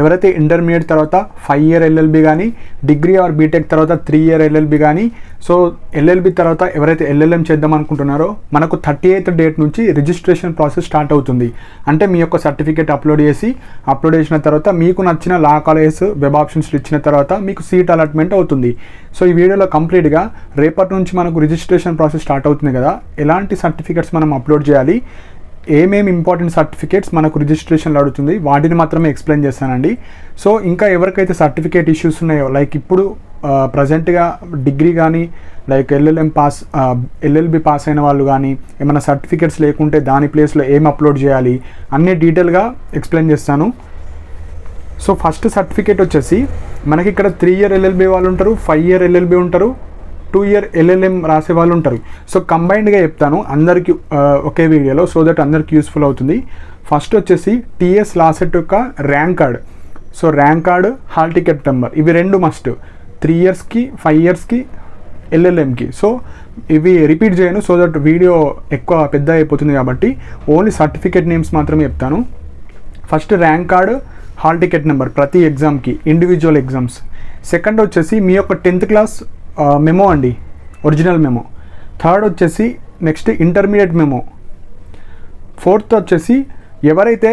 ఎవరైతే ఇంటర్మీడియట్ తర్వాత 5 year LLB కానీ, డిగ్రీ ఆర్ బీటెక్ తర్వాత 3 ఇయర్ ఎల్ఎల్బి కానీ, సో ఎల్ఎల్బి తర్వాత ఎవరైతే ఎల్ఎల్ఎం చేద్దాం అనుకుంటున్నారో మనకు 38th డేట్ నుంచి రిజిస్ట్రేషన్ ప్రాసెస్ స్టార్ట్ అవుతుంది. అంటే మీ యొక్క సర్టిఫికేట్ అప్లోడ్ చేసిన తర్వాత మీకు నచ్చిన లా కాలేజెస్ వెబ్ ఆప్షన్స్ ఇచ్చిన తర్వాత మీకు సీట్ అలాట్మెంట్ అవుతుంది. సో ఈ వీడియోలో కంప్లీట్గా రేపటి నుంచి మనకు రిజిస్ట్రేషన్ ప్రాసెస్ స్టార్ట్ అవుతుంది కదా, ఎలాంటి సర్టిఫికేట్స్ మనం అప్లోడ్ చేయాలి, ఏమేమి ఇంపార్టెంట్ సర్టిఫికేట్స్ మనకు రిజిస్ట్రేషన్లో అడుగుతుంది వాటిని మాత్రమే ఎక్స్ప్లెయిన్ చేస్తానండి. సో ఇంకా ఎవరికైతే సర్టిఫికేట్ ఇష్యూస్ ఉన్నాయో, లైక్ ఇప్పుడు ప్రజెంట్గా డిగ్రీ కానీ, లైక్ ఎల్ఎల్బి పాస్ అయిన వాళ్ళు కానీ, ఏమైనా సర్టిఫికేట్స్ లేకుంటే దాని ప్లేస్లో ఏం అప్లోడ్ చేయాలి అన్నీ డీటెయిల్గా ఎక్స్ప్లెయిన్ చేస్తాను. సో ఫస్ట్ సర్టిఫికేట్ వచ్చేసి మనకి ఇక్కడ 3 ఇయర్ ఎల్ఎల్బి వాళ్ళు ఉంటారు, 5 ఇయర్ ఎల్ఎల్బి ఉంటారు, 2 ఇయర్ ఎల్ఎల్ఎం రాసే వాళ్ళు ఉంటారు. సో కంబైన్డ్గా చెప్తాను అందరికీ ఒకే వీడియోలో, సో దట్ అందరికీ యూస్ఫుల్ అవుతుంది. ఫస్ట్ వచ్చేసి టీఎస్ లాసెట్ యొక్క rank card. So rank card, hall ticket number, ఇవి రెండు మస్ట్ 3 ఇయర్స్కి 5 ఇయర్స్కి ఎల్ఎల్ఎంకి. సో ఇవి రిపీట్ చేయను, సో దట్ వీడియో ఎక్కువ పెద్ద అయిపోతుంది కాబట్టి ఓన్లీ సర్టిఫికేట్ నేమ్స్ మాత్రమే చెప్తాను. First rank card, hall ticket number ప్రతి ఎగ్జామ్కి, ఇండివిజువల్ ఎగ్జామ్స్. సెకండ్ వచ్చేసి మీ యొక్క 10th క్లాస్ మెమో అండి, ఒరిజినల్ మెమో. థర్డ్ వచ్చేసి నెక్స్ట్ ఇంటర్మీడియట్ మెమో. ఫోర్త్ వచ్చేసి ఎవరైతే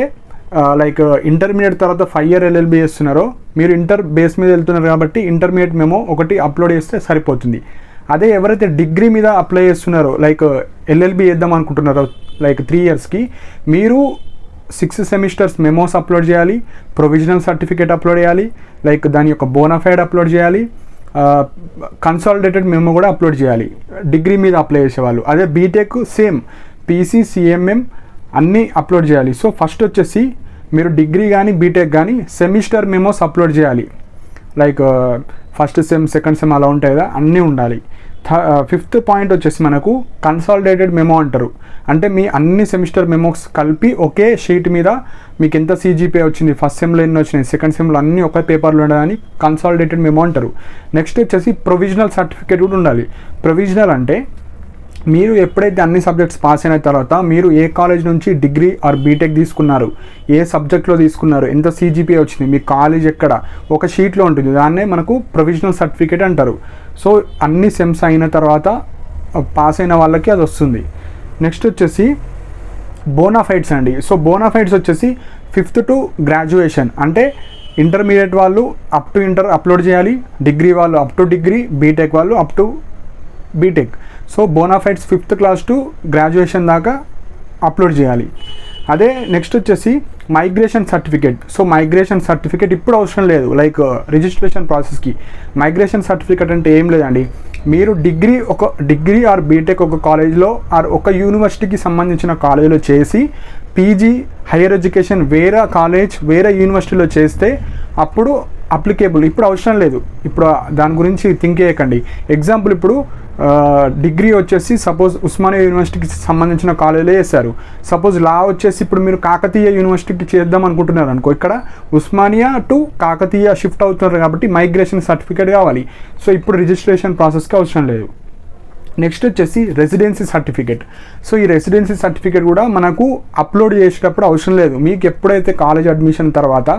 లైక్ ఇంటర్మీడియట్ తర్వాత 5 ఇయర్ ఎల్ఎల్బి చేస్తున్నారో, మీరు ఇంటర్ బేస్ మీద వెళ్తున్నారు కాబట్టి ఇంటర్మీడియట్ మెమో ఒకటి అప్లోడ్ చేస్తే సరిపోతుంది. అదే ఎవరైతే డిగ్రీ మీద అప్లై చేస్తున్నారో, లైక్ ఎల్ఎల్బి చేద్దాం అనుకుంటున్నారో లైక్ 3 ఇయర్స్కి, మీరు 6 సెమిస్టర్స్ మెమోస్ అప్లోడ్ చేయాలి, ప్రొవిజనల్ సర్టిఫికేట్ అప్లోడ్ చేయాలి, లైక్ దాని యొక్క బోనాఫైడ్ అప్లోడ్ చేయాలి, కన్సాలిడేటెడ్ మెమో కూడా అప్లోడ్ చేయాలి డిగ్రీ మీద అప్లై చేసేవాళ్ళు. అదే బీటెక్ సేమ్ పీసీ, సిఎంఎం అన్నీ అప్లోడ్ చేయాలి. సో ఫస్ట్ వచ్చేసి మీరు డిగ్రీ కానీ బీటెక్ కానీ సెమిస్టర్ మెమోస్ అప్లోడ్ చేయాలి. Like first sem, second sem అలా ఉంటాయి కదా, అన్నీ ఉండాలి. ఫిఫ్త్ పాయింట్ వచ్చేసి మనకు కన్సాలిడేటెడ్ మెమో అంటారు. అంటే మీ అన్ని సెమిస్టర్ మెమోస్ కలిపి ఒకే షీట్ మీద మీకు ఎంత సిజిపిఏ వచ్చింది, ఫస్ట్ సెమ్లో ఎన్ని వచ్చినాయి, సెకండ్ సెమ్లో అన్నీ ఒకే పేపర్లో ఉండదని కన్సాలిడేటెడ్ మెమో అంటారు. నెక్స్ట్ వచ్చేసి ప్రొవిజనల్ సర్టిఫికేట్ కూడా ఉండాలి. ప్రొవిజనల్ అంటే మీరు ఎప్పుడైతే అన్ని సబ్జెక్ట్స్ పాస్ అయిన తర్వాత మీరు ఏ కాలేజ్ నుంచి డిగ్రీ ఆర్ బీటెక్ తీసుకున్నారు, ఏ సబ్జెక్ట్లో తీసుకున్నారు, ఎంత సిజిపిఏ వచ్చింది, మీ కాలేజ్ ఎక్కడ, ఒక షీట్లో ఉంటుంది. దాన్నే మనకు ప్రొవిజనల్ సర్టిఫికేట్ అంటారు. సో అన్ని సెమ్స్ అయిన తర్వాత పాస్ అయిన వాళ్ళకి అది వస్తుంది. నెక్స్ట్ వచ్చేసి బోనాఫైడ్స్ అండి. సో బోనాఫైడ్స్ వచ్చేసి 5th to గ్రాడ్యుయేషన్, అంటే ఇంటర్మీడియట్ వాళ్ళు అప్ టు ఇంటర్ అప్లోడ్ చేయాలి, డిగ్రీ వాళ్ళు అప్ టు డిగ్రీ, బీటెక్ వాళ్ళు up to BTech. So bonafides 5th class to graduation దాకా అప్లోడ్ చేయాలి. అదే నెక్స్ట్ వచ్చేసి migration certificate. So migration certificate ఇప్పుడు అవసరం లేదు, లైక్ రిజిస్ట్రేషన్ ప్రాసెస్కి. మైగ్రేషన్ సర్టిఫికేట్ అంటే ఏం లేదండి, మీరు డిగ్రీ ఆర్ బీటెక్ ఒక కాలేజ్లో ఆర్ ఒక యూనివర్సిటీకి సంబంధించిన కాలేజీలో చేసి పీజీ హైయర్ ఎడ్యుకేషన్ వేరే కాలేజ్ వేరే యూనివర్సిటీలో చేస్తే అప్పుడు అప్లికేబుల్. ఇప్పుడు అవసరం లేదు, ఇప్పుడు దాని గురించి థింక్ చేయకండి. ఎగ్జాంపుల్ ఇప్పుడు డిగ్రీ వచ్చేసి సపోజ్ ఉస్మానియా యూనివర్సిటీకి సంబంధించిన కాలేజీలో చేశారు. సపోజ్ లా వచ్చేసి ఇప్పుడు మీరు కాకతీయ యూనివర్సిటీకి చేద్దాం అనుకుంటున్నారు అనుకో, ఇక్కడ ఉస్మానియా టు కాకతీయ షిఫ్ట్ అవుతున్నారు కాబట్టి మైగ్రేషన్ సర్టిఫికేట్ కావాలి. సో ఇప్పుడు రిజిస్ట్రేషన్ ప్రాసెస్కి అవసరం లేదు. నెక్స్ట్ వచ్చేసి రెసిడెన్సీ సర్టిఫికేట్. సో ఈ రెసిడెన్సీ సర్టిఫికేట్ కూడా మనకు అప్లోడ్ చేసేటప్పుడు అవసరం లేదు. మీకు ఎప్పుడైతే కాలేజ్ అడ్మిషన్ తర్వాత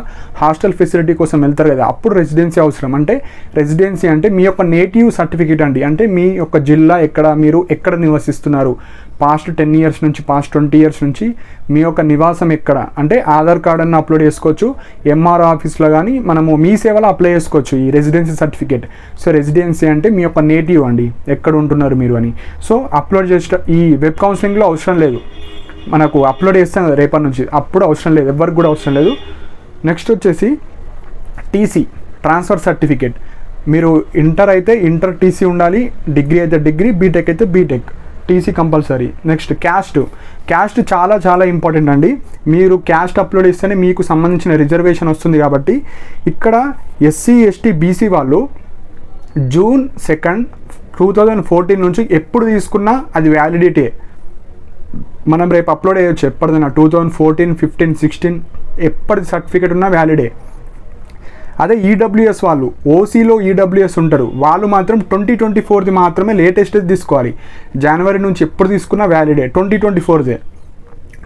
హాస్టల్ ఫెసిలిటీ కోసం వెళ్తారు కదా, అప్పుడు రెసిడెన్సీ అవసరం. అంటే రెసిడెన్సీ అంటే మీ యొక్క నేటివ్ సర్టిఫికేట్ అండి, అంటే మీ యొక్క జిల్లా ఎక్కడ, మీరు ఎక్కడ నివసిస్తున్నారు, పాస్ట్ 10 ఇయర్స్ నుంచి పాస్ట్ 20 ఇయర్స్ నుంచి మీ యొక్క నివాసం ఎక్కడ, అంటే ఆధార్ కార్డ్ అన్న అప్లోడ్ చేసుకోవచ్చు, ఎంఆర్ఓ ఆఫీస్లో కానీ మనము మీ సేవలో అప్లై చేసుకోవచ్చు ఈ రెసిడెన్సీ సర్టిఫికేట్. సో రెసిడెన్సీ అంటే మీ యొక్క నేటివ్ అండి, ఎక్కడ ఉంటున్నారు మీరు అని. సో అప్లోడ్ చేసే ఈ వెబ్ కౌన్సిలింగ్లో అవసరం లేదు, మనకు అప్లోడ్ చేస్తాం కదా రేపటి నుంచి, అప్పుడు అవసరం లేదు, ఎవరికి కూడా అవసరం లేదు. నెక్స్ట్ వచ్చేసి టీసీ, ట్రాన్స్ఫర్ సర్టిఫికేట్. మీరు ఇంటర్ అయితే ఇంటర్ టీసీ ఉండాలి, డిగ్రీ అయితే డిగ్రీ, బీటెక్ అయితే BTech, TC compulsory. Next caste చాలా చాలా ఇంపార్టెంట్ అండి. మీరు క్యాస్ట్ అప్లోడ్ చేస్తేనే మీకు సంబంధించిన రిజర్వేషన్ వస్తుంది. కాబట్టి ఇక్కడ ఎస్సీ ఎస్టీ బీసీ వాళ్ళు June 2, 2014 నుంచి ఎప్పుడు తీసుకున్నా అది వ్యాలిడిటీ. మనం రేపు అప్లోడ్ చేయొచ్చు ఎప్పటిదైనా, 2014, 15, 16 ఎప్పటి సర్టిఫికేట్ ఉన్నా వ్యాలిడే. అదే ఈడబ్ల్యూఎస్ వాళ్ళు, ఓసీలో ఈడబ్ల్యూఎస్ ఉంటారు, వాళ్ళు మాత్రం 2024ది మాత్రమే లేటెస్ట్ తీసుకోవాలి. జనవరి నుంచి ఎప్పుడు తీసుకున్నా వ్యాలిడే, 2024దే.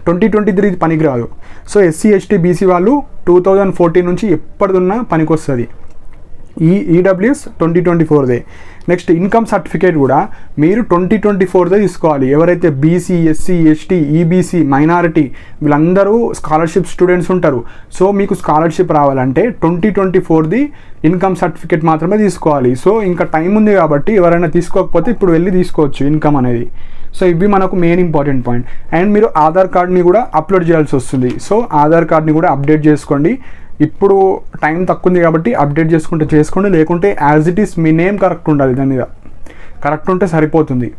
2023 పనికిరాదు. సో ఎస్సీ ఎస్టీ బీసీ వాళ్ళు 2014 నుంచి ఎప్పటిదున్నా పనికొస్తుంది. ఈడబ్ల్యూఎస్ 2024దే. నెక్స్ట్ ఇన్కమ్ సర్టిఫికేట్ కూడా మీరు 2024దే తీసుకోవాలి. ఎవరైతే BC, SC, ST, EBC, minority వీళ్ళందరూ స్కాలర్షిప్ స్టూడెంట్స్ ఉంటారు. సో మీకు స్కాలర్షిప్ రావాలంటే 2024ది ఇన్కమ్ సర్టిఫికేట్ మాత్రమే తీసుకోవాలి. సో ఇంకా టైం ఉంది కాబట్టి ఎవరైనా తీసుకోకపోతే ఇప్పుడు వెళ్ళి తీసుకోవచ్చు ఇన్కమ్ అనేది. సో ఇవి మనకు మెయిన్ ఇంపార్టెంట్ పాయింట్. అండ్ మీరు ఆధార్ కార్డ్ని కూడా అప్లోడ్ చేయాల్సి వస్తుంది. సో ఆధార్ కార్డ్ని కూడా అప్డేట్ చేసుకోండి. ఇప్పుడు టైం తక్కువ ఉంది కాబట్టి అప్డేట్ చేసుకోండి, లేకుంటే as it is me name correct ఉండాలి, దాని మీద కరెక్ట్ ఉంటే సరిపోతుంది.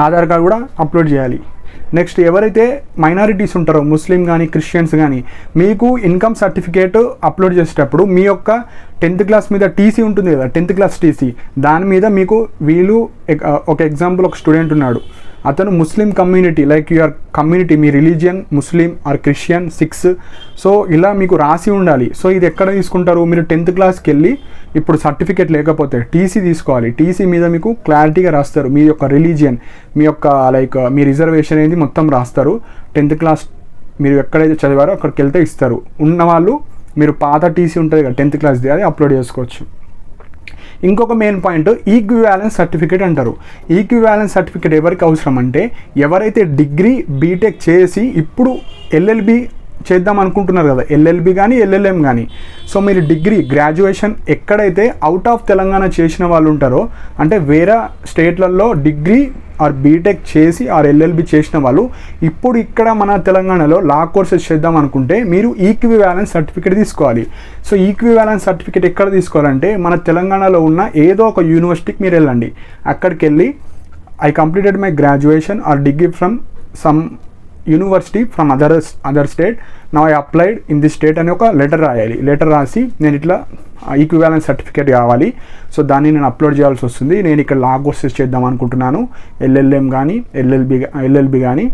ఆధార్ కార్డ్ కూడా అప్లోడ్ చేయాలి. నెక్స్ట్ ఎవరైతే మైనారిటీస్ ఉంటారో ముస్లిం కానీ క్రిస్టియన్స్ కానీ మీకు ఇన్కమ్ సర్టిఫికేట్ అప్లోడ్ చేసేటప్పుడు మీ యొక్క 10th క్లాస్ మీద టీసీ ఉంటుంది కదా, 10th క్లాస్ టీసీ, దాని మీద మీకు వీళ్ళు ఒక ఎగ్జాంపుల్ ఒక స్టూడెంట్ ఉన్నాడు, అతను Muslim community like your community, me religion Muslim are Christian, six, so ఇలా మీకు రాసి ఉండాలి. సో ఇది ఎక్కడ తీసుకుంటారు, మీరు 10th క్లాస్కి వెళ్ళి ఇప్పుడు సర్టిఫికేట్ లేకపోతే టీసీ తీసుకోవాలి. టీసీ మీద మీకు క్లారిటీగా రాస్తారు మీ యొక్క రిలీజియన్, మీ యొక్క లైక్ మీ రిజర్వేషన్ అనేది మొత్తం రాస్తారు. 10th క్లాస్ మీరు ఎక్కడైతే చదివారో అక్కడికి వెళ్తే ఇస్తారు. ఉన్నవాళ్ళు మీరు పాత టీసీ ఉంటుంది కదా 10th క్లాస్ది, అది అప్లోడ్ చేసుకోవచ్చు. ఇంకొక మెయిన్ పాయింట్ ఈక్వివాలెన్స్ సర్టిఫికేట్ అంటారు. ఈక్వివాలెన్స్ సర్టిఫికేట్ ఎవరికి అవసరం అంటే ఎవరైతే డిగ్రీ బీటెక్ చేసి ఇప్పుడు ఎల్ఎల్బి చేద్దాం అనుకుంటున్నారు కదా, ఎల్ఎల్బి కానీ ఎల్ఎల్ఎం కానీ, సో మీరు డిగ్రీ గ్రాడ్యుయేషన్ ఎక్కడైతే అవుట్ ఆఫ్ తెలంగాణ చేసిన వాళ్ళు ఉంటారో, అంటే వేరే స్టేట్లలో డిగ్రీ ఆర్ బీటెక్ చేసి ఆర్ ఎల్ఎల్బి చేసిన వాళ్ళు ఇప్పుడు ఇక్కడ మన తెలంగాణలో లా కోర్సెస్ చేద్దాం అనుకుంటే మీరు ఈక్వివాలెన్స్ సర్టిఫికేట్ తీసుకోవాలి. సో ఈక్వివాలెన్స్ సర్టిఫికేట్ ఎక్కడ తీసుకోవాలంటే మన తెలంగాణలో ఉన్న ఏదో ఒక యూనివర్సిటీకి మీరు వెళ్ళండి. అక్కడికి వెళ్ళి I completed my graduation are degree from some university from other state, now I applied in this state అని ఒక లెటర్ రాయాలి. లెటర్ రాసి నేను ఇట్లా ఈక్వివాలెన్స్ సర్టిఫికేట్ కావాలి, సో దాన్ని నేను అప్లోడ్ చేయాల్సి వస్తుంది. నేను ఇక్కడ లా కోర్సెస్ చేద్దాం అనుకుంటున్నాను, ఎల్ఎల్ఎం కానీ ఎల్ఎల్బి కానీ.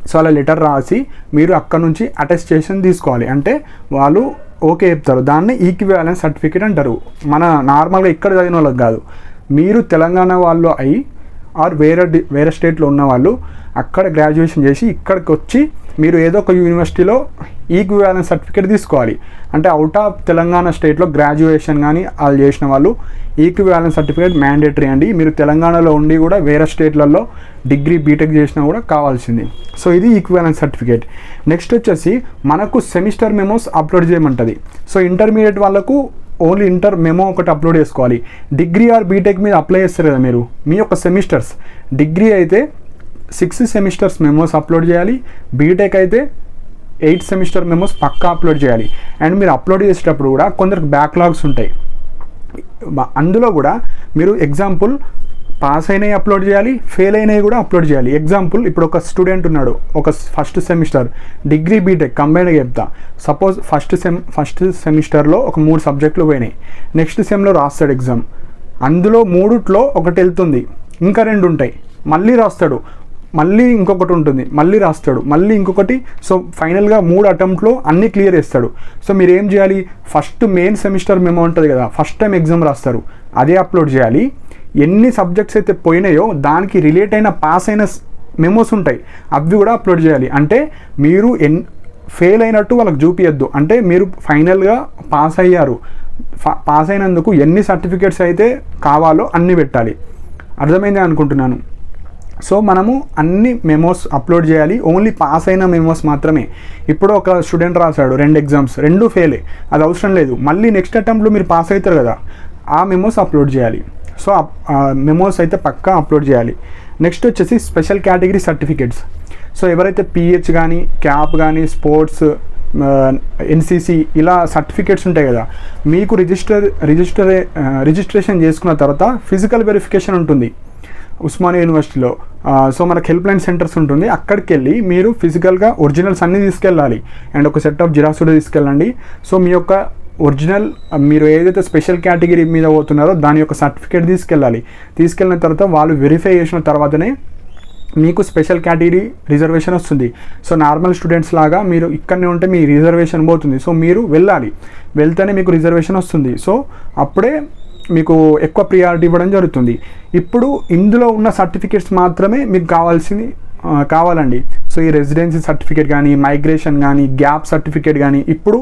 సో అలా లెటర్ రాసి మీరు అక్కడ నుంచి అటెస్టేషన్ తీసుకోవాలి. అంటే వాళ్ళు ఓకే చెప్తారు, దాన్ని ఈక్వివాలెన్స్ సర్టిఫికేట్ అంటారు. మన నార్మల్గా ఇక్కడ చదివిన వాళ్ళకి కాదు, మీరు తెలంగాణ వాళ్ళు అయి ఆర్ వేరే స్టేట్లో ఉన్న వాళ్ళు అక్కడ గ్రాడ్యుయేషన్ చేసి ఇక్కడికి వచ్చి మీరు ఏదో ఒక యూనివర్సిటీలో ఈక్వివాలెన్స్ సర్టిఫికేట్ తీసుకోవాలి. అంటే అవుట్ ఆఫ్ తెలంగాణ స్టేట్లో గ్రాడ్యుయేషన్ కానీ వాళ్ళు చేసిన వాళ్ళు ఈక్వివాలెన్స్ సర్టిఫికేట్ మ్యాండేటరీ అండి. మీరు తెలంగాణలో ఉండి కూడా వేరే స్టేట్లలో డిగ్రీ బీటెక్ చేసినా కూడా కావాల్సింది. సో ఇది ఈక్వివాలెన్స్ సర్టిఫికేట్. నెక్స్ట్ వచ్చేసి మనకు సెమిస్టర్ మెమోస్ అప్లోడ్ చేయమంటుంది. సో ఇంటర్మీడియట్ వాళ్ళకు ఓన్లీ ఇంటర్ మెమో ఒకటి అప్లోడ్ చేసుకోవాలి. డిగ్రీ ఆర్ బీటెక్ మీద అప్లై చేస్తారు కదా మీరు, మీ యొక్క సెమిస్టర్స్, డిగ్రీ అయితే 6 సెమిస్టర్స్ మెమోస్ అప్లోడ్ చేయాలి, బీటెక్ అయితే 8 సెమిస్టర్ మెమోస్ పక్కా అప్లోడ్ చేయాలి. అండ్ మీరు అప్లోడ్ చేసేటప్పుడు కూడా కొందరికి బ్యాక్లాగ్స్ ఉంటాయి, అందులో కూడా మీరు ఎగ్జాంపుల్ పాస్ అయినవి అప్లోడ్ చేయాలి, ఫెయిల్ అయినవి కూడా అప్లోడ్ చేయాలి. ఎగ్జాంపుల్ ఇప్పుడు ఒక స్టూడెంట్ ఉన్నాడు, ఒక ఫస్ట్ సెమిస్టర్ డిగ్రీ బీటెక్ కంబైన్గా చెప్తా. సపోజ్ ఫస్ట్ సెమిస్టర్లో ఒక 3 సబ్జెక్టులు పోయినాయి, నెక్స్ట్ సెమ్లో రాస్తాడు ఎగ్జామ్, అందులో 3లో ఒకటి వెళ్తుంది, ఇంకా 2 ఉంటాయి, మళ్ళీ రాస్తాడు, మళ్ళీ ఇంకొకటి ఉంటుంది, మళ్ళీ రాస్తాడు, మళ్ళీ ఇంకొకటి. సో ఫైనల్గా 3 అటెంప్ట్లో అన్నీ క్లియర్ చేస్తాడు. సో మీరు ఏం చేయాలి, ఫస్ట్ మెయిన్ సెమిస్టర్ మెమో ఉంటుంది కదా, ఫస్ట్ టైం ఎగ్జామ్ రాస్తారు, అదే అప్లోడ్ చేయాలి. ఎన్ని సబ్జెక్ట్స్ అయితే పోయినాయో దానికి రిలేట్ అయిన పాస్ అయిన మెమోస్ ఉంటాయి, అవి కూడా అప్లోడ్ చేయాలి. అంటే మీరు ఫెయిల్ అయినట్టు వాళ్ళకి చూపించద్దు, అంటే మీరు ఫైనల్గా పాస్ అయ్యారు, పాస్ అయినందుకు ఎన్ని సర్టిఫికేట్స్ అయితే కావాలో అన్నీ పెట్టాలి. అర్థమైంది అనుకుంటున్నాను. సో మనము అన్ని మెమోస్ అప్లోడ్ చేయాలి, ఓన్లీ పాస్ అయిన మెమోస్ మాత్రమే. ఇప్పుడు ఒక స్టూడెంట్ రాశాడు 2 ఎగ్జామ్స్, 2 ఫెయిలే, అది అవసరం లేదు, మళ్ళీ నెక్స్ట్ అటెంప్ట్లో మీరు పాస్ అవుతారు కదా, ఆ మెమోస్ అప్లోడ్ చేయాలి. సో మెమోస్ అయితే పక్కా అప్లోడ్ చేయాలి. నెక్స్ట్ వచ్చేసి స్పెషల్ కేటగిరీ సర్టిఫికేట్స్. సో ఎవరైతే పిహెచ్ కానీ క్యాప్ కానీ స్పోర్ట్స్ ఎన్సిసి ఇలా సర్టిఫికేట్స్ ఉంటాయి కదా, మీకు రిజిస్ట్రేషన్ చేసుకున్న తర్వాత ఫిజికల్ వెరిఫికేషన్ ఉంటుంది ఉస్మానియా యూనివర్సిటీలో. సో మనకు హెల్ప్ లైన్ సెంటర్స్ ఉంటుంది, అక్కడికి వెళ్ళి మీరు ఫిజికల్గా ఒరిజినల్స్ అన్నీ తీసుకెళ్ళాలి అండ్ ఒక సెట్ ఆఫ్ జిరాక్స్ కూడా తీసుకెళ్ళండి. సో మీ యొక్క ఒరిజినల్ మీరు ఏదైతే స్పెషల్ కేటగిరీ మీద పోతున్నారో దాని యొక్క సర్టిఫికేట్ తీసుకెళ్ళిన తర్వాత వాళ్ళు వెరిఫై చేసిన తర్వాతనే మీకు స్పెషల్ కేటగిరీ రిజర్వేషన్ వస్తుంది. సో నార్మల్ స్టూడెంట్స్ లాగా మీరు ఇక్కడనే ఉంటే మీ రిజర్వేషన్ పోతుంది. సో మీరు వెళ్తేనే మీకు రిజర్వేషన్ వస్తుంది. సో అప్పుడే మీకు ఎక్కువ ప్రియారిటీ ఇవ్వడం జరుగుతుంది. ఇప్పుడు ఇందులో ఉన్న సర్టిఫికేట్స్ మాత్రమే మీకు కావాల్సింది కావాలండి. సో ఈ రెసిడెన్సీ సర్టిఫికేట్ కానీ, మైగ్రేషన్ కానీ, గ్యాప్ సర్టిఫికేట్ కానీ ఇప్పుడు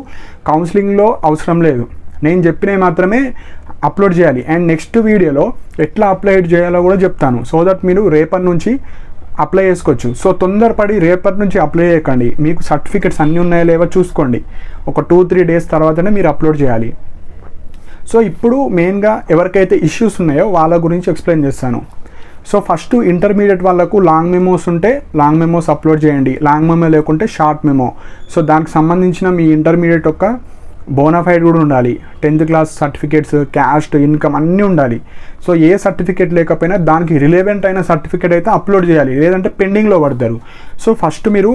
కౌన్సిలింగ్లో అవసరం లేదు. నేను చెప్పినవి మాత్రమే అప్లోడ్ చేయాలి. అండ్ నెక్స్ట్ వీడియోలో ఎట్లా అప్లై చేయాలో కూడా చెప్తాను. సో దట్ మీరు రేపటి నుంచి అప్లై చేసుకోవచ్చు. సో తొందరపడి రేపటి నుంచి అప్లై చేయకండి. మీకు సర్టిఫికేట్స్ అన్నీ ఉన్నాయో లేవో చూసుకోండి. ఒక 2-3 డేస్ తర్వాతనే మీరు అప్లోడ్ చేయాలి. సో ఇప్పుడు మెయిన్గా ఎవరికైతే ఇష్యూస్ ఉన్నాయో వాళ్ళ గురించి ఎక్స్ప్లెయిన్ చేస్తాను. సో ఫస్ట్ ఇంటర్మీడియట్ వాళ్ళకు లాంగ్ మెమోస్ ఉంటే లాంగ్ మెమోస్ అప్లోడ్ చేయండి. లాంగ్ మెమో లేకుంటే షార్ట్ మెమో. సో దానికి సంబంధించిన మీ ఇంటర్మీడియట్ యొక్క బోనాఫైడ్ కూడా ఉండాలి. 10th class certificates, caste, income అన్నీ ఉండాలి. సో ఏ సర్టిఫికేట్ లేకపోయినా దానికి రిలేవెంట్ అయిన సర్టిఫికేట్ అయితే అప్లోడ్ చేయాలి, లేదంటే పెండింగ్లో పడతారు. సో ఫస్ట్ మీరు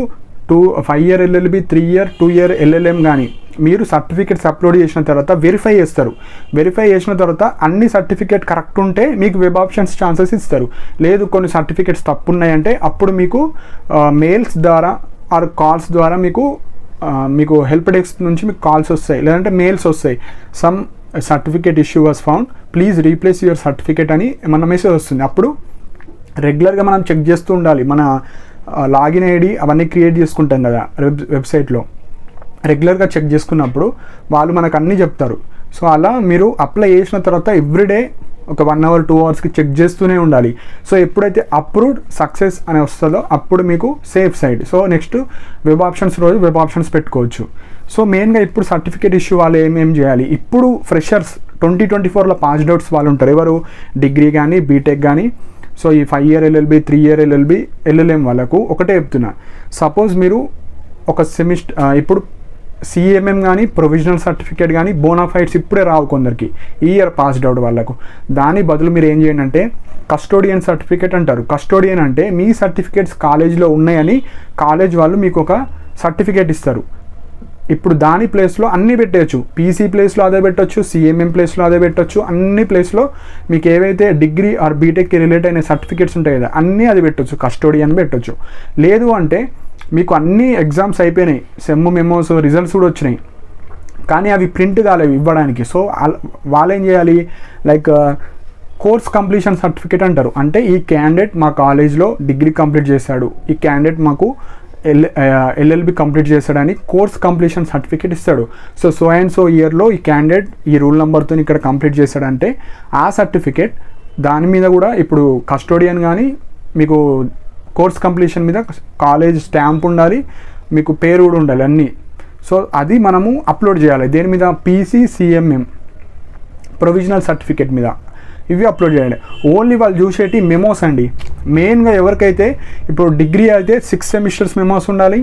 5 year LLB, 3 year, 2 year LLM కానీ మీరు సర్టిఫికేట్స్ అప్లోడ్ చేసిన తర్వాత వెరిఫై చేస్తారు. వెరిఫై చేసిన తర్వాత అన్ని సర్టిఫికేట్ కరెక్ట్ ఉంటే మీకు వెబ్ ఆప్షన్స్ ఛాన్సెస్ ఇస్తారు. లేదు కొన్ని సర్టిఫికేట్స్ తప్పు ఉన్నాయంటే అప్పుడు మీకు మెయిల్స్ ద్వారా ఆర్ కాల్స్ ద్వారా మీకు హెల్ప్ డెస్క్ నుంచి మీకు కాల్స్ వస్తాయి, లేదంటే మెయిల్స్ వస్తాయి. Some certificate issue was found, please replace your certificate అని మన మెసేజ్ వస్తుంది. అప్పుడు రెగ్యులర్గా మనం చెక్ చేస్తూ ఉండాలి. మన లాగిన్ ఐడి అవన్నీ క్రియేట్ చేసుకుంటాం కదా వెబ్సైట్లో. రెగ్యులర్గా చెక్ చేసుకున్నప్పుడు వాళ్ళు మనకు అన్నీ చెప్తారు. సో అలా మీరు అప్లై చేసిన తర్వాత ఎవ్రీడే ఒక 1 hour 2 hours చెక్ చేస్తూనే ఉండాలి. సో ఎప్పుడైతే అప్రూవ్డ్ సక్సెస్ అని వస్తుందో అప్పుడు మీకు safe side. So next web options రోజు వెబ్ ఆప్షన్స్ పెట్టుకోవచ్చు. సో మెయిన్గా ఇప్పుడు సర్టిఫికేట్ ఇష్యూ వాళ్ళు ఏమేమి చేయాలి. ఇప్పుడు ఫ్రెషర్స్ 2024లో పాస్డ్ అవుట్స్ వాళ్ళు ఉంటారు. ఎవరు డిగ్రీ కానీ బీటెక్ కానీ. సో ఈ 5 year LLB, 3 year LLB, LLM వాళ్ళకు ఒకటే చెప్తున్నా. సపోజ్ మీరు ఒక సెమిస్టర్ ఇప్పుడు CMM కానీ ప్రొవిజనల్ సర్టిఫికేట్ కానీ బోనాఫైడ్స్ ఇప్పుడే రావు కొందరికి, ఈ ఇయర్ పాస్డ్ అవుట్ వాళ్ళకు. దాని బదులు మీరు ఏం చేయండి అంటే కస్టోడియన్ సర్టిఫికేట్ అంటారు. కస్టోడియన్ అంటే మీ సర్టిఫికేట్స్ కాలేజ్లో ఉన్నాయని కాలేజ్ వాళ్ళు మీకు ఒక సర్టిఫికేట్ ఇస్తారు. ఇప్పుడు దాని ప్లేస్లో అన్నీ పెట్టవచ్చు. PC ప్లేస్లో అదే పెట్టవచ్చు, CMM ప్లేస్లో అదే పెట్టవచ్చు. అన్ని ప్లేస్లో మీకు ఏవైతే డిగ్రీ ఆర్ బీటెక్కి రిలేట్ అయిన సర్టిఫికేట్స్ ఉంటాయి కదా అన్నీ అది పెట్టవచ్చు, కస్టోడియన్ పెట్టవచ్చు. లేదు అంటే మీకు అన్ని ఎగ్జామ్స్ అయిపోయినాయి, సెమ్ మెమోస్ రిజల్ట్స్ కూడా వచ్చినాయి, కానీ అవి ప్రింట్ కాలేవి ఇవ్వడానికి. సో వాళ్ళు ఏం చేయాలి, లైక్ కోర్స్ కంప్లీషన్ సర్టిఫికేట్ అంటారు. అంటే ఈ క్యాండిడేట్ మా కాలేజ్లో డిగ్రీ కంప్లీట్ చేశాడు, ఈ క్యాండిడేట్ మాకు LLB కంప్లీట్ చేశాడని కోర్స్ కంప్లీషన్ సర్టిఫికేట్ ఇస్తాడు. సో అండ్ సో ఇయర్లో ఈ క్యాండిడేట్ ఈ రూల్ నెంబర్తో ఇక్కడ కంప్లీట్ చేశాడంటే ఆ సర్టిఫికేట్ దాని మీద కూడా ఇప్పుడు కస్టోడియన్ కానీ మీకు కోర్స్ కంప్లీషన్ మీద కాలేజ్ స్టాంప్ ఉండాలి, మీకు పేరు కూడా ఉండాలి అన్నీ. సో అది మనము అప్లోడ్ చేయాలి. దేని మీద? PC, CMM ప్రొవిజనల్ సర్టిఫికేట్ మీద ఇవి అప్లోడ్ చేయండి. ఓన్లీ వాళ్ళు చూసేటి మెమోస్ అండి. మెయిన్గా ఎవరికైతే ఇప్పుడు డిగ్రీ అయితే 6 సెమిస్టర్స్ మెమోస్ ఉండాలి,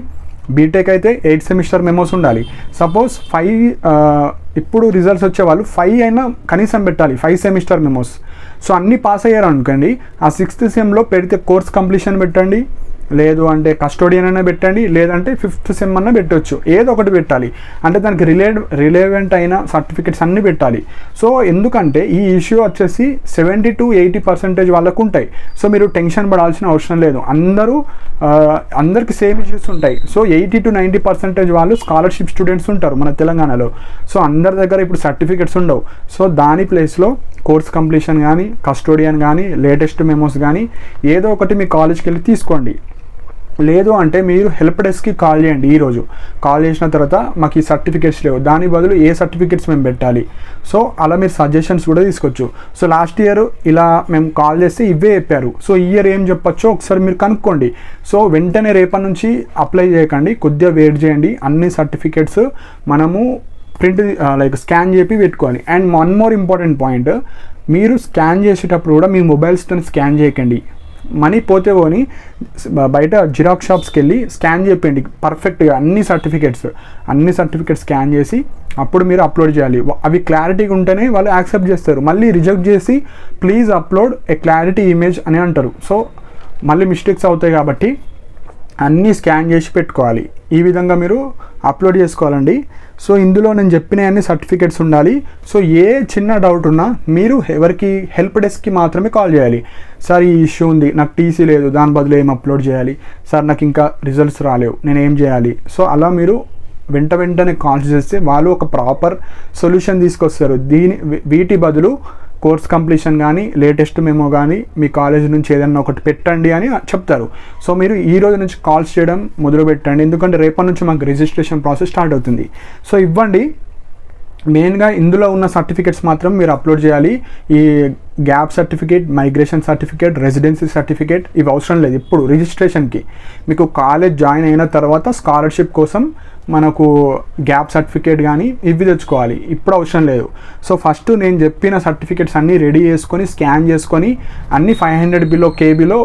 బీటెక్ అయితే 8 సెమిస్టర్ మెమోస్ ఉండాలి. సపోజ్ 5 ఇప్పుడు రిజల్ట్స్ వచ్చే వాళ్ళు 5 అయినా కనీసం పెట్టాలి, 5 సెమిస్టర్ మెమోస్. సో అన్నీ పాస్ అయ్యారు అనుకోండి, ఆ 6th సెమ్లో పెడితే కోర్స్ కంప్లీషన్ పెట్టండి, లేదు అంటే కస్టోడియన్ అయినా పెట్టండి, లేదంటే 5th సెమ్ అన్నా పెట్టవచ్చు. ఏదో ఒకటి పెట్టాలి. అంటే దానికి రిలేవెంట్ అయిన సర్టిఫికేట్స్ అన్నీ పెట్టాలి. సో ఎందుకంటే ఈ ఇష్యూ వచ్చేసి 70 to 80% వాళ్ళకు ఉంటాయి. సో మీరు టెన్షన్ పడాల్సిన అవసరం లేదు. అందరికి సేమ్ ఇష్యూస్ ఉంటాయి. సో 80 to 90% వాళ్ళు స్కాలర్షిప్ స్టూడెంట్స్ ఉంటారు మన తెలంగాణలో. సో అందరి దగ్గర ఇప్పుడు సర్టిఫికేట్స్ ఉండవు. సో దాని ప్లేస్లో కోర్స్ కంప్లీషన్ కానీ, కస్టోడియన్ కానీ, లేటెస్ట్ మెమోస్ కానీ ఏదో ఒకటి మీ కాలేజ్కి వెళ్ళి తీసుకోండి. లేదు అంటే మీరు హెల్ప్ డెస్క్కి కాల్ చేయండి. ఈరోజు కాల్ చేసిన తర్వాత మాకు ఈ సర్టిఫికేట్స్ లేవు, దాని బదులు ఏ సర్టిఫికేట్స్ మేము పెట్టాలి. సో అలా మీరు సజెషన్స్ కూడా తీసుకోవచ్చు. సో లాస్ట్ ఇయర్ ఇలా మేము కాల్ చేస్తే ఇవే చెప్పారు. సో ఈ ఇయర్ ఏం చెప్పచ్చో ఒకసారి మీరు కనుక్కోండి. సో వెంటనే రేపటి నుంచి అప్లై చేయకండి, కొద్దిగా వెయిట్ చేయండి. అన్ని సర్టిఫికేట్స్ మనము ప్రింట్ లైక్ స్కాన్ చేసి పెట్టుకోవాలి. And one more important point, మీరు స్కాన్ చేసేటప్పుడు కూడా మీ మొబైల్స్తో స్కాన్ చేయకండి. మనీ పోతే పోని బయట జిరాక్స్ షాప్స్కి వెళ్ళి స్కాన్ చేయండి పర్ఫెక్ట్గా అన్ని సర్టిఫికేట్స్ స్కాన్ చేసి అప్పుడు మీరు అప్లోడ్ చేయాలి. అవి క్లారిటీగా ఉంటేనే వాళ్ళు యాక్సెప్ట్ చేస్తారు. మళ్ళీ రిజెక్ట్ చేసి please upload A clarity image అని అంటారు. సో మళ్ళీ మిస్టేక్స్ అవుతాయి కాబట్టి అన్నీ స్కాన్ చేసి పెట్టుకోవాలి. ఈ విధంగా మీరు అప్లోడ్ చేసుకోవాలండి. సో ఇందులో నేను చెప్పిన అన్ని సర్టిఫికేట్స్ ఉండాలి. సో ఏ చిన్న డౌట్ ఉన్నా మీరు ఎవరికి హెల్ప్ డెస్క్కి మాత్రమే కాల్ చేయాలి. సార్ ఈ ఇష్యూ ఉంది, నాకు టీసీ లేదు, దాని బదులు ఏం అప్లోడ్ చేయాలి, సార్ నాకు ఇంకా రిజల్ట్స్ రాలేవు, నేను ఏం చేయాలి. సో అలా మీరు వెంటనే కాల్ చేస్తే వాళ్ళు ఒక ప్రాపర్ సొల్యూషన్ తీసుకొస్తారు. వీటి బదులు కోర్స్ కంప్లీషన్ కానీ లేటెస్ట్ మెమో కానీ మీ కాలేజ్ నుంచి ఏదైనా ఒకటి పెట్టండి అని చెప్తారు. సో మీరు ఈ రోజు నుంచి కాల్స్ చేయడం మొదలు పెట్టండి, ఎందుకంటే రేపటి నుంచి మాకు రిజిస్ట్రేషన్ ప్రాసెస్ స్టార్ట్ అవుతుంది. సో ఇవ్వండి. మెయిన్గా ఇందులో ఉన్న సర్టిఫికేట్స్ మాత్రం మీరు అప్లోడ్ చేయాలి. ఈ gap certificate, migration certificate, residency certificate ఇవి అవసరం లేదు. ఇప్పుడు రిజిస్ట్రేషన్కి మీకు కాలేజ్ జాయిన్ అయిన తర్వాత స్కాలర్షిప్ కోసం మనకు గ్యాప్ సర్టిఫికేట్ కానీ ఇవి తెచ్చుకోవాలి, ఇప్పుడు అవసరం లేదు. సో ఫస్ట్ నేను చెప్పిన సర్టిఫికేట్స్ అన్నీ రెడీ చేసుకొని స్కాన్ చేసుకొని అన్నీ 500 బిలో కేబీలో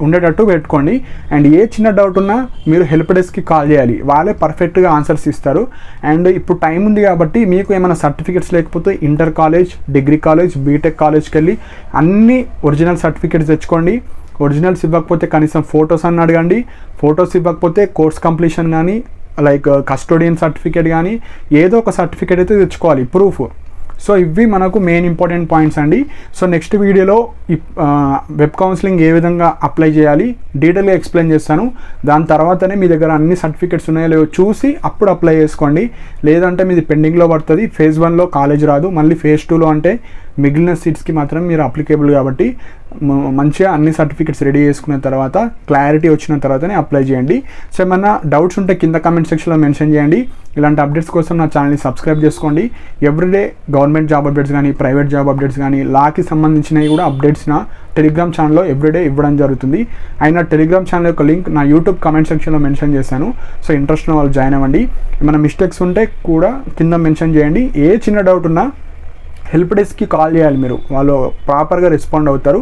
ఉండేటట్టు పెట్టుకోండి. అండ్ ఏ చిన్న డౌట్ ఉన్నా మీరు హెల్ప్ డెస్క్కి కాల్ చేయాలి, వాళ్ళే పర్ఫెక్ట్గా ఆన్సర్స్ ఇస్తారు. అండ్ ఇప్పుడు టైం ఉంది కాబట్టి మీకు ఏమైనా సర్టిఫికేట్స్ లేకపోతే inter college, degree college, BTech కాలేజ్కి వెళ్ళి అన్ని ఒరిజినల్ సర్టిఫికేట్స్ తెచ్చుకోండి. ఒరిజినల్స్ ఇవ్వకపోతే కనీసం ఫొటోస్ అని అడగండి. ఫొటోస్ ఇవ్వకపోతే కోర్స్ కంప్లీషన్ కానీ లైక్ కస్టోడియన్ సర్టిఫికేట్ కానీ ఏదో ఒక సర్టిఫికేట్ అయితే తెచ్చుకోవాలి, ప్రూఫ్. సో ఇవి మనకు మెయిన్ ఇంపార్టెంట్ పాయింట్స్ అండి. సో నెక్స్ట్ వీడియోలో వెబ్ కౌన్సిలింగ్ ఏ విధంగా అప్లై చేయాలి డీటెయిల్గా ఎక్స్ప్లెయిన్ చేస్తాను. దాని తర్వాతనే మీ దగ్గర అన్ని సర్టిఫికేట్స్ ఉన్నాయో లేవో చూసి అప్పుడు అప్లై చేసుకోండి, లేదంటే మీది పెండింగ్లో పడుతుంది. ఫేజ్ 1లో కాలేజ్ రాదు, మళ్ళీ ఫేజ్ 2లో అంటే మిగిలిన సీట్స్కి మాత్రం మీరు అప్లికేబుల్. కాబట్టి మంచిగా అన్ని సర్టిఫికేట్స్ రెడీ చేసుకున్న తర్వాత క్లారిటీ వచ్చిన తర్వాతనే అప్లై చేయండి. సో ఏమన్నా డౌట్స్ ఉంటే కింద కామెంట్ సెక్షన్లో మెన్షన్ చేయండి. ఇలాంటి అప్డేట్స్ కోసం నా ఛానల్ని సబ్స్క్రైబ్ చేసుకోండి. ఎవ్రీడే గవర్నమెంట్ జాబ్ అప్డేట్స్ కానీ, ప్రైవేట్ జాబ్ అప్డేట్స్ కానీ, లాకి సంబంధించినవి కూడా అప్డేట్స్ నా టెలిగ్రామ్ ఛానల్లో ఎవ్రీడే ఇవ్వడం జరుగుతుంది. అయినా టెలిగ్రామ్ ఛానల్ యొక్క లింక్ నా యూట్యూబ్ కామెంట్ సెక్షన్లో మెన్షన్ చేశాను. సో ఇంట్రెస్ట్ ఉన్న వాళ్ళు జాయిన్ అవ్వండి. ఏమైనా మిస్టేక్స్ ఉంటే కూడా కింద మెన్షన్ చేయండి. ఏ చిన్న డౌట్ ఉన్నా హెల్ప్ డెస్క్కి కాల్ చేయాలి మీరు, వాళ్ళు ప్రాపర్గా రెస్పాండ్ అవుతారు.